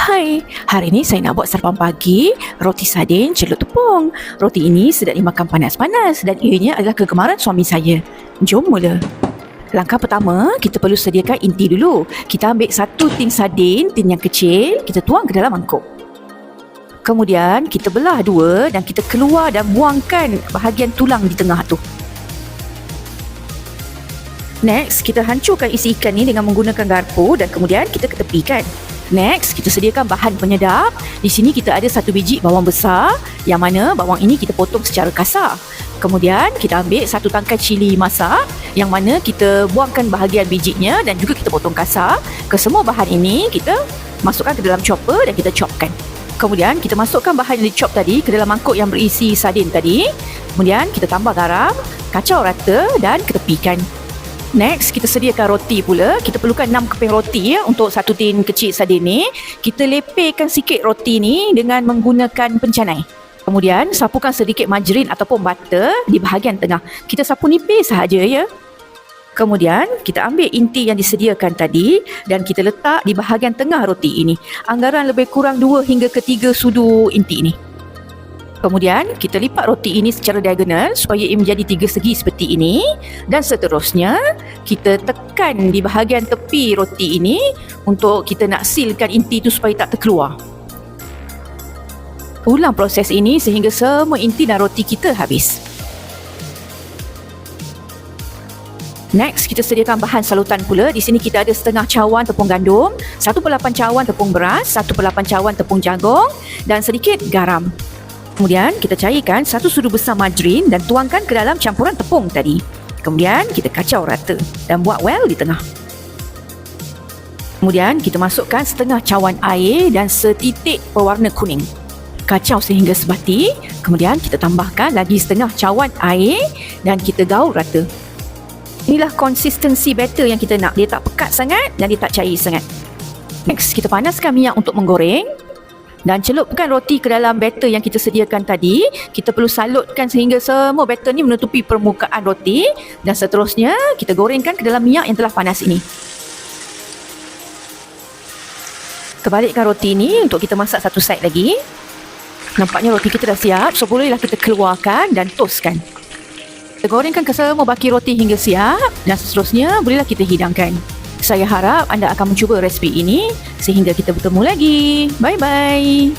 Hai, hari ini saya nak buat sarapan pagi, roti sardin celup tepung. Roti ini sedap dimakan panas-panas dan ianya adalah kegemaran suami saya. Jom mula. Langkah pertama, kita perlu sediakan inti dulu. Kita ambil satu tin sardin, tin yang kecil, kita tuang ke dalam mangkuk. Kemudian kita belah dua dan kita keluar dan buangkan bahagian tulang di tengah tu. Next, kita hancurkan isi ikan ni dengan menggunakan garpu dan kemudian kita ketepikan. Next, kita sediakan bahan penyedap. Di sini kita ada satu biji bawang besar, yang mana bawang ini kita potong secara kasar. Kemudian kita ambil satu tangkai cili masak, yang mana kita buangkan bahagian bijinya dan juga kita potong kasar. Kesemua bahan ini kita masukkan ke dalam chopper dan kita chopkan. Kemudian kita masukkan bahan yang di-chop tadi ke dalam mangkuk yang berisi sardin tadi. Kemudian kita tambah garam, kacau rata dan ketepikan. Next, kita sediakan roti pula. Kita perlukan 6 keping roti untuk satu tin kecil sardin ni. Kita lepehkan sikit roti ni dengan menggunakan pencanai. Kemudian, sapukan sedikit margarin ataupun butter di bahagian tengah. Kita sapu nipis sahaja ya. Kemudian, kita ambil inti yang disediakan tadi dan kita letak di bahagian tengah roti ini. Anggaran lebih kurang 2 hingga ke 3 sudu inti ini. Kemudian, kita lipat roti ini secara diagonal supaya ia menjadi 3 segi seperti ini. Dan seterusnya, kita tekan di bahagian tepi roti ini untuk kita nak sealkan inti itu supaya tak terkeluar. Ulang proses ini sehingga semua inti dan roti kita habis. Next, kita sediakan bahan salutan pula. Di sini kita ada setengah cawan tepung gandum, 1/8 cawan tepung beras, 1/8 cawan tepung jagung dan sedikit garam. Kemudian kita cairkan 1 sudu besar margarin dan tuangkan ke dalam campuran tepung tadi. Kemudian kita kacau rata dan buat well di tengah. Kemudian kita masukkan setengah cawan air dan setitik pewarna kuning. Kacau sehingga sebati. Kemudian kita tambahkan lagi setengah cawan air dan kita gaul rata. Inilah konsistensi batter yang kita nak. Dia tak pekat sangat dan dia tak cair sangat. Next, kita panaskan minyak untuk menggoreng. Dan celupkan roti ke dalam batter yang kita sediakan tadi. Kita perlu salutkan sehingga semua batter ni menutupi permukaan roti. Dan seterusnya, kita gorengkan ke dalam minyak yang telah panas ini. Terbalikkan roti ini untuk kita masak satu side lagi. Nampaknya roti kita dah siap. So, bolehlah kita keluarkan dan toastkan. Kita gorengkan ke semua baki roti hingga siap. Dan seterusnya, bolehlah kita hidangkan. Saya harap anda akan mencuba resipi ini sehingga kita bertemu lagi. Bye-bye.